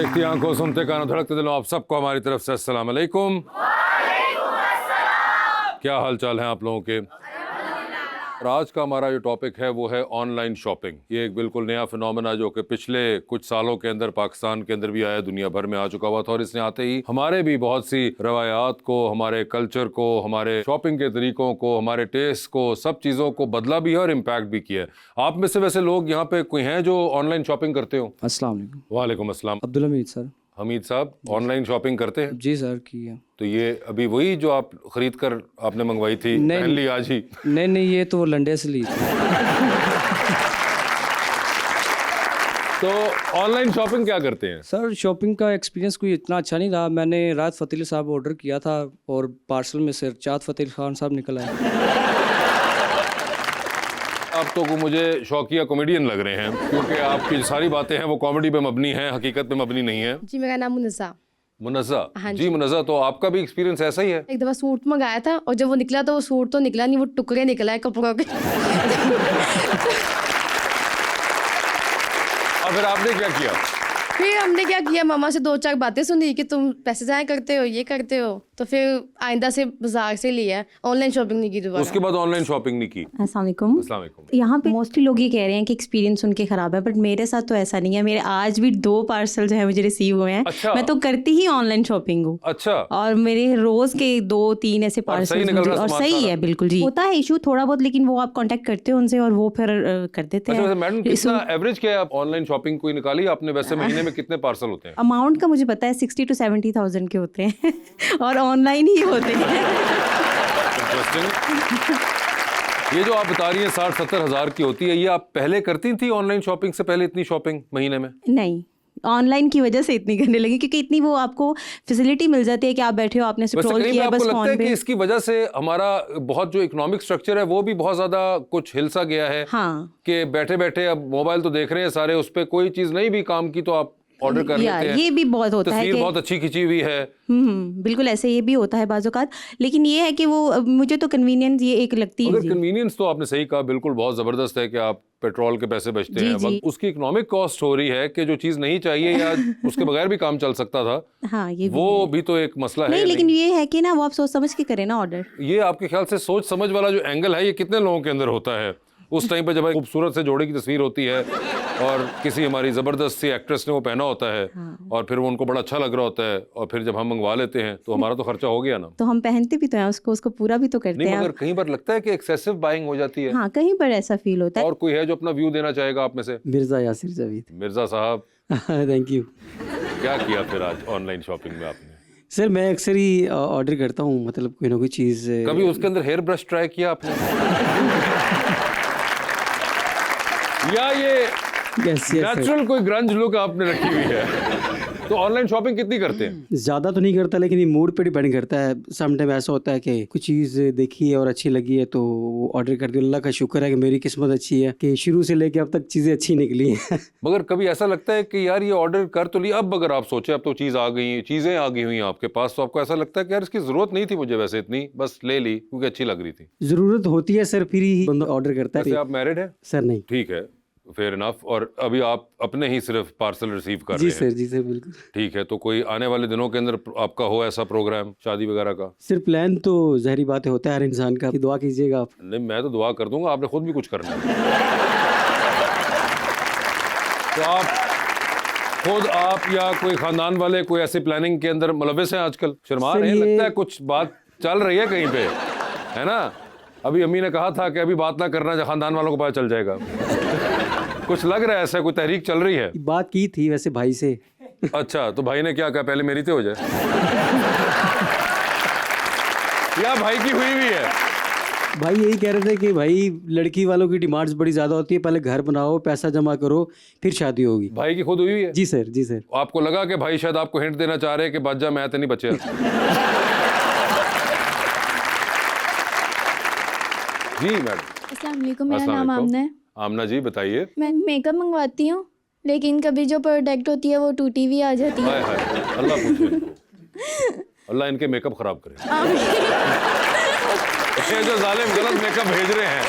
देखती आंखों सुनते कानों धड़कते दिलों, आप सबको हमारी तरफ से अस्सलाम वालेकुम। क्या हाल चाल है आप लोगों के? और आज का हमारा जो टॉपिक है वो है ऑनलाइन शॉपिंग। ये एक बिल्कुल नया फिनोमेना जो कि पिछले कुछ सालों के अंदर पाकिस्तान के अंदर भी आया, दुनिया भर में आ चुका हुआ था, और इसने आते ही हमारे भी बहुत सी रवायात को, हमारे कल्चर को, हमारे शॉपिंग के तरीकों को, हमारे टेस्ट को, सब चीज़ों को बदला भी है और इम्पैक्ट भी किया है। आप में से वैसे लोग यहाँ पे कोई हैं जो ऑनलाइन शॉपिंग करते हो? अस्सलाम वालेकुम। वालेकुम अस्सलाम। अब्दुल हमीद सर। हमीद साहब ऑनलाइन शॉपिंग करते हैं? जी सर की है। तो ये अभी वही जो आप खरीद कर आपने मंगवाई थी, नहीं, पहन ली आज ही? नहीं, ये तो लंडे से ली थी। तो ऑनलाइन शॉपिंग क्या करते हैं? सर शॉपिंग का एक्सपीरियंस कोई इतना अच्छा नहीं रहा। मैंने राहत फ़तेह अली साहब ऑर्डर किया था और पार्सल में से चाँद फ़तेह अली खान साहब निकल आए। अब तो वो मुझे शौकिया कॉमेडियन लग रहे हैं, क्योंकि आपकी जो सारी बातें हैं वो कॉमेडी पे मबनी हैं, हकीकत पे मबनी नहीं है। जी मेरा नाम मुनज़्ज़ा। मुनज़्ज़ा? हाँ जी मुनज़्ज़ा, तो आपका भी एक्सपीरियंस ऐसा ही है? एक दफ़ा सूट मंगाया था और जब वो निकला तो वो सूट तो निकला नहीं, वो टुकड़े निकला है कपड़ों के। और फिर आपने क्या किया? फिर हमने क्या किया, मामा से 2-4 बातें सुनी कि तुम पैसे ज़ाया करते हो, ये करते हो, तो फिर आइंदा से बाजार से लिया, ऑनलाइन शॉपिंग नहीं की दोबारा। उसके बाद ऑनलाइन शॉपिंग नहीं की? अस्सलाम वालेकुम। अस्सलाम वालेकुम। यहाँ पे मोस्टली लोग ये कह रहे हैं कि एक्सपीरियंस उनके ख़राब है, बट मेरे साथ तो ऐसा नहीं है। मेरे आज भी 2 पार्सल जो है मुझे रिसीव हुए हैं। अच्छा। मैं तो करती ही ऑनलाइन शॉपिंग हूँ। अच्छा। और मेरे रोज़ के 2-3 ऐसे पार्सल और सही है बिल्कुल जी। होता है इशू थोड़ा बहुत, लेकिन वो आप कॉन्टेक्ट करते हो उनसे और वो फिर कर देते हैं। मैडम कितना एवरेज क्या है? आप ऑनलाइन शॉपिंग कोई निकाली आपने? वैसे महीने में कितने पार्सल होते हैं? अमाउंट का मुझे पता है 60 to 70,000 के होते हैं और ऑनलाइन ही होते हैं। ये जो आप बता रही हैं 60-70 हज़ार की होती है, ये आप पहले करती थी ऑनलाइन शॉपिंग से पहले इतनी शॉपिंग महीने में? नहीं, ऑनलाइन की वजह से इतनी करने लगी, क्योंकि इतनी वो आपको फैसिलिटी मिल जाती है कि आप बैठे हो, आपने स्क्रॉल किया बस फोन पे। कि इसकी वजह से हमारा बहुत जो इकोनॉमिक स्ट्रक्चर है वो भी बहुत ज्यादा कुछ हिलसा गया है। हाँ, कि बैठे बैठे अब मोबाइल तो देख रहे हैं सारे, उस पे कोई चीज नहीं भी काम की तो आप ऑर्डर कर लेते हैं। ये भी बहुत होता है तस्वीर बहुत अच्छी खिंची हुई है। बिल्कुल ऐसे ये भी होता है बाज़-औक़ात, लेकिन ये है कि वो मुझे तो कन्वीनियंस ये एक लगती है। कन्वीनियंस तो आपने सही कहा, बिल्कुल बहुत जबरदस्त है कि आप पेट्रोल के पैसे बचते हैं। अब उसकी इकोनॉमिक कॉस्ट हो रही है कि जो चीज नहीं चाहिए या उसके बगैर भी काम चल सकता था, हाँ, ये वो भी तो एक मसला है। नहीं, लेकिन ये है कि ना वो आप सोच समझ के करें ना ऑर्डर। ये आपके ख्याल से सोच समझ वाला जो एंगल है ये कितने लोगों के अंदर होता है? उस टाइम पे जब खूबसूरत से जोड़े की तस्वीर होती है और किसी हमारी ज़बरदस्त सी एक्ट्रेस ने वो पहना होता है, हाँ। और फिर वो उनको बड़ा अच्छा लग रहा होता है, और फिर जब हम मंगवा लेते हैं तो हमारा तो खर्चा हो गया ना। तो हम पहनते भी तो हैं उसको पूरा भी तो करते हैं। मगर कहीं पर लगता है कि एक्सेसिव बाइंग हो जाती है। हाँ, कहीं पर ऐसा फील होता है। और कोई है जो अपना व्यू देना चाहेगा आप में से? मिर्ज़ा यासिर जावेद। मिर्ज़ा साहब थैंक यू। क्या किया फिर आज ऑनलाइन शॉपिंग में आपने? सर मैं अक्सर ही ऑर्डर करता हूँ, मतलब कोई ना कोई चीज़। कभी उसके अंदर हेयर ब्रश ट्राई किया आपने? या ये नेचुरल कोई ग्रंज लुक आपने रखी हुई है? तो ऑनलाइन शॉपिंग कितनी करते हैं? ज़्यादा तो नहीं करता, लेकिन ये मूड पे डिपेंड करता है। सम टाइम ऐसा होता है कि कुछ चीज़ देखी है और अच्छी लगी है तो ऑर्डर कर दी। अल्लाह का शुक्र है कि मेरी किस्मत अच्छी है कि शुरू से लेके अब तक चीज़ें अच्छी निकली हैं। मगर कभी ऐसा लगता है कि यार ये ऑर्डर कर तो लिया, अब अगर आप सोचे अब तो चीज़ें आ गई हुई हैं आपके पास, तो आपको ऐसा लगता है कि यार इसकी ज़रूरत नहीं थी मुझे वैसे इतनी, बस ले ली क्योंकि अच्छी लग रही थी? ज़रूरत होती है सर, फिर ही बंदा ऑर्डर करता है। आप मैरिड हैं? सर नहीं। ठीक है, फेयर इनफ। और अभी आप अपने ही सिर्फ पार्सल रिसीव कर रहे हैं? जी सर, जी सर, बिल्कुल। ठीक है, तो कोई आने वाले दिनों के अंदर आपका हो ऐसा प्रोग्राम शादी वगैरह का? सिर्फ प्लान तो ज़ाहिरी बात है होता है हर इंसान का। दुआ कीजिएगा आप। नहीं, मैं तो दुआ कर दूंगा, आपने खुद भी कुछ करना है। तो आप या कोई खानदान वाले कोई ऐसी प्लानिंग के अंदर मुलव्विस हैं आजकल? शर्मा रहे हैं, लगता है कुछ बात चल रही है कहीं पे, है ना? अभी अम्मी ने कहा था कि अभी बात ना करना, जब खानदान वालों को पता चल जाएगा। कुछ लग रहा है ऐसा कोई तहरीक चल रही है? बात की थी वैसे भाई से। अच्छा, तो भाई ने क्या कहा, पहले मेरी तो हो जाए? या भाई की हुई भी है? भाई यही कह रहे थे कि भाई लड़की वालों की डिमांड्स बड़ी ज़्यादा होती है, पहले घर बनाओ, पैसा जमा करो, फिर शादी होगी। भाई की खुद हुई है? जी सर, जी सर। आपको लगा कि भाई शायद आपको हिंट देना चाह रहे हैं कि बाजा मैं तो नहीं बचे? जी मैडम। अस्सलाम वालेकुम, मेरा नाम आमना है। आमना जी बताइए। मैं मेकअप मंगवाती हूँ, लेकिन कभी जो प्रोडक्ट होती है वो टूटी हुई आ जाती है। हाय हाय, अल्लाह पूछे इनको। अल्लाह इनके मेकअप खराब करे। ये जो जालिम गलत मेकअप भेज रहे हैं।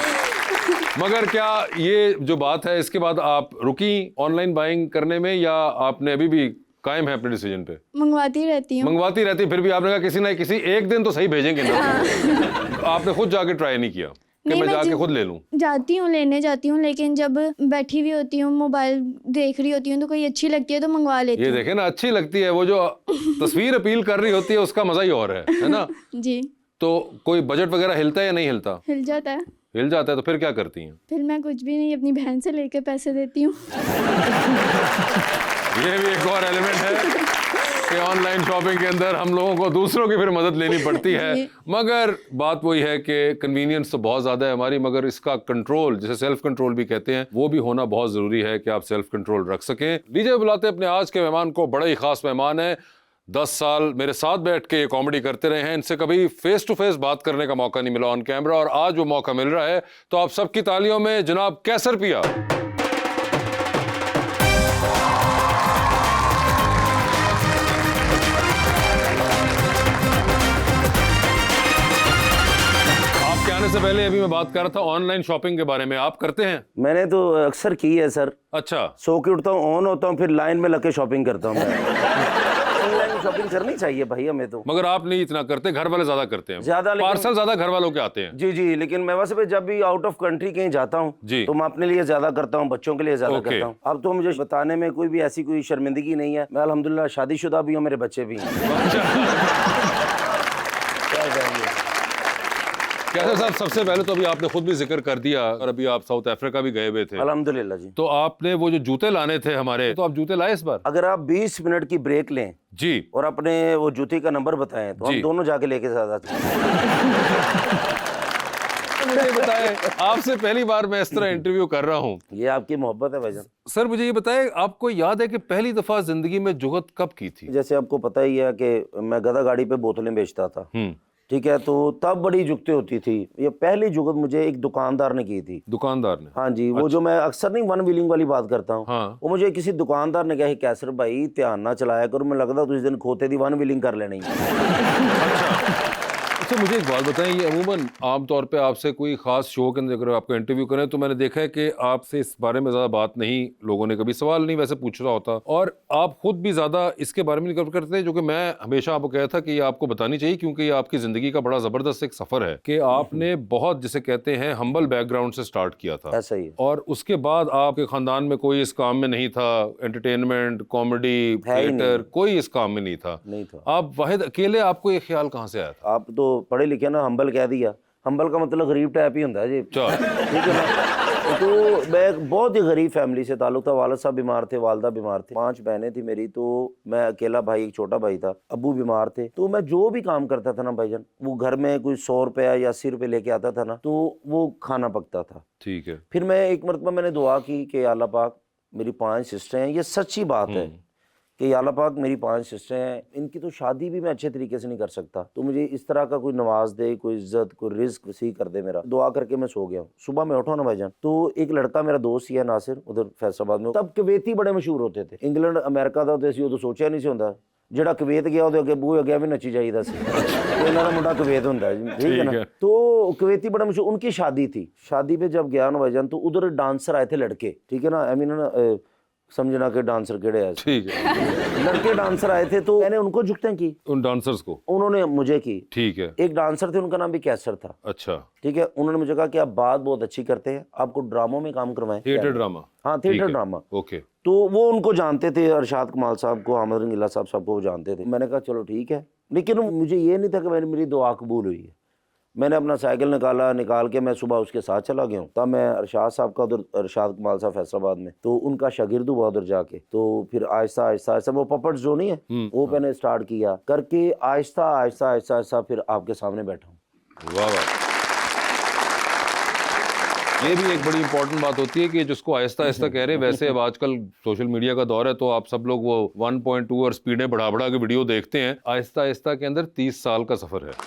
मगर क्या ये जो बात है इसके बाद आप रुकी ऑनलाइन बाइंग करने में, या आपने अभी भी कायम है अपने डिसीजन पे? मंगवाती रहती हूँ। मंगवाती रहती, फिर भी आपने कहा किसी ना किसी एक दिन तो सही भेजेंगे ना। आपने खुद जाके ट्राई नहीं किया कि नहीं, मैं मैं जाके खुद ले लूं? जाती हूँ, लेने जाती हूँ, लेकिन जब बैठी हुई होती हूँ, मोबाइल देख रही होती हूँ, तो कोई अच्छी लगती है तो मंगवा लेती ये हूँ। देखे ना, अच्छी लगती है, वो जो तस्वीर अपील कर रही होती है उसका मजा ही और है ना? जी। तो कोई बजट वगैरह हिलता है या नहीं हिलता? हिल जाता है। हिल जाता है तो फिर क्या करती हैं? फिर मैं कुछ भी नहीं, अपनी बहन से लेके पैसे देती हूँ। ये भी एक और एलिमेंट है कि ऑनलाइन शॉपिंग के अंदर हम लोगों को दूसरों की फिर मदद लेनी पड़ती है। मगर बात वही है कि कन्वीनियंस तो बहुत ज़्यादा है हमारी, मगर इसका कंट्रोल, जिसे सेल्फ कंट्रोल भी कहते हैं, वो भी होना बहुत ज़रूरी है कि आप सेल्फ कंट्रोल रख सकें। लीजिए बुलाते हैं अपने आज के मेहमान को। बड़ा ही ख़ास मेहमान है, 10 साल मेरे साथ बैठ के ये कॉमेडी करते रहे हैं। इनसे कभी फेस टू फेस बात करने का मौका नहीं मिला ऑन कैमरा, और आज वो मौका मिल रहा है। तो आप सबकी तालियों में जनाब कैसर पिया। आपके आने से पहले अभी मैं बात कर रहा था ऑनलाइन शॉपिंग के बारे में। आप करते हैं? मैंने तो अक्सर की है सर। अच्छा। सो के उठता हूँ, ऑन होता हूँ, फिर लाइन में लग के शॉपिंग करता हूँ। ऑनलाइन शॉपिंग करनी चाहिए भाई हमें तो। मगर आप नहीं इतना करते, घर वाले ज्यादा करते हैं। ज्यादा, लेकिन पार्सल ज्यादा घर वालों के आते हैं। जी जी, लेकिन मैं वैसे भी जब भी आउट ऑफ कंट्री कहीं जाता हूँ जी, तो मैं अपने लिए ज्यादा करता हूँ, बच्चों के लिए ज्यादा ओके। करता हूँ। अब तो मुझे बताने में कोई भी ऐसी कोई शर्मिंदगी नहीं है। मैं अल्हम्दुलिल्लाह शादीशुदा भी हूँ, मेरे बच्चे भी हैं। क्या कहेंगे? कैसर साहब, सबसे पहले तो अभी आपने खुद भी जिक्र कर दिया, और अभी आप साउथ अफ्रीका भी गए हुए थे। अल्हम्दुलिल्लाह जी। तो आपने वो जो जूते लाने थे हमारे, तो आप जूते लाए इस बार? अगर आप 20 मिनट की ब्रेक लें जी, और अपने वो जूते का नंबर बताएं तो जी। हम दोनों जाके लेके साथ आते हैं। मुझे बताएं, आपसे पहली बार मैं इस तरह इंटरव्यू कर रहा हूँ। ये आपकी मोहब्बत है भाईजान। सर मुझे ये बताएं, आपको याद है कि पहली दफा जिंदगी में जुगत कब की थी? जैसे आपको पता ही है कि मैं गधा गाड़ी पे बोतलें बेचता था, ठीक है, तो तब बड़ी जुगतें होती थी। ये पहली जुगत मुझे एक दुकानदार ने की थी। दुकानदार ने? हाँ जी, वो जो मैं अक्सर नहीं वन व्हीलिंग वाली बात करता हूँ, हाँ। वो मुझे किसी दुकानदार ने कहा, कैसर भाई ध्यान ना चलाया करो, मैं लगता तो इस दिन खोते दी वन व्हीलिंग कर लेनी। अच्छा, मुझे एक बात बताएं, ये अमूमन आमतौर पे आपसे कोई खास शो के अंदर अगर आपको इंटरव्यू करें तो मैंने देखा है कि आपसे इस बारे में ज़्यादा बात नहीं, लोगों ने कभी सवाल नहीं वैसे पूछ रहा होता, और आप खुद भी ज़्यादा इसके बारे में नहीं कवर करते, जो कि मैं हमेशा आपको कहता था कि ये आपको बतानी चाहिए, क्योंकि ये आपकी ज़िंदगी का बड़ा ज़बरदस्त एक सफ़र है कि आपने बहुत, जिसे कहते हैं, हम्बल बैकग्राउंड से स्टार्ट किया था। ऐसा ही है। और उसके बाद आपके ख़ानदान में कोई इस काम में नहीं था, एंटरटेनमेंट, कॉमेडी, थिएटर, कोई इस काम में नहीं था। नहीं था। आप वाहिद अकेले, आपको ये ख्याल कहाँ से आया था? आप तो पढ़े लिखे ना, हम्बल कह दिया। हम्बल का मतलब गरीब टाइप ही होता है जी, ठीक है ना। तो मैं बहुत ही गरीब फैमिली से ताल्लुक था। वालिद साहब बीमार थे, वालदा बीमार थे, 5 बहनें थी मेरी, तो मैं अकेला भाई, एक छोटा भाई था, अब्बू बीमार थे। तो मैं जो भी काम करता था ना भाईजान, वो घर में कोई 100 रुपया या 80 रुपये लेके आता था ना, तो वो खाना पकता था। ठीक है। फिर मैं एक मरतबा मैंने दुआ की कि अल्लाह पाक, मेरी 5 सिस्टर हैं, ये सच्ची बात है कि अल्लाह पाक मेरी 5 सिस्टर हैं, इनकी तो शादी भी मैं अच्छे तरीके से नहीं कर सकता, तो मुझे इस तरह का कोई नवाज दे, कोई इज्जत, कोई रिस्क वसी कर दे। मेरा दुआ करके मैं सो गया हूँ। सुबह में उठा ना भाईजान, तो एक लड़का मेरा दोस्त ही है नासिर, उधर फैसलाबाद में, तब कुवैती बड़े मशहूर होते थे। इंग्लैंड अमेरिका का तो तो सोचा नहीं सी होंदा, ਜਿਹੜਾ ਕੁਵੈਤ ਗਿਆ ਉਹਦੇ ਅੱਗੇ ਬੂਹੇ ਅੱਗੇ ਵੀ ਨੱਚੀ ਜਾਈਦਾ ਸੀ। ਇਹਨਾਂ ਦਾ ਮੁੰਡਾ ਕੁਵैत ਹੁੰਦਾ है, ठीक है ना। तो कुवैती बड़ा मशहूर, उनकी शादी थी। शादी पे जब गया ना भाईजान, तो उधर डांसर आए थे लड़के, ठीक है ना, आई मीन समझना के डांसर केड़े है, ठीक है। लड़के डांसर आए थे, तो मैंने उनको जुगतें की, उन डांसर्स को, उन्होंने मुझे की। ठीक है। एक डांसर थे, उनका नाम भी कैसर था। अच्छा, ठीक है। उन्होंने मुझे कहा कि आप बात बहुत अच्छी करते हैं, आपको ड्रामों में काम करवाएं। Theatre drama? हाँ, थिएटर ड्रामा। ओके। तो वो उनको जानते थे, अरशाद कमाल साहब को, हामिद रंगीला साहब को वो जानते थे। मैंने कहा चलो ठीक है, लेकिन मुझे ये नहीं था कि मेरी दुआ कबूल हुई है। मैंने अपना साइकिल निकाल के मैं सुबह उसके साथ चला गया हूँ। तब मैं अरशाद साहब का उधर, अरशाद कमाल साहब फैसलाबाद में, तो उनका शागिर्द हुआ उधर जाके। तो फिर आहिस्ता आहिस्ता वो पपट्स जो नहीं है वो मैंने स्टार्ट किया करके, आहिस्ता आहिस्ता फिर आपके सामने बैठा हूँ। वाह वाह। ये भी एक बड़ी इंपॉर्टेंट बात होती है कि जिसको आहिस्ता आहिस्ता कह रहे हैं, वैसे अब आजकल सोशल मीडिया का दौर है, तो आप सब लोग वो 1.2 और स्पीडें बढ़ा के वीडियो देखते हैं। आहिस्ता आहिस्ता के अंदर 30 साल का सफर है।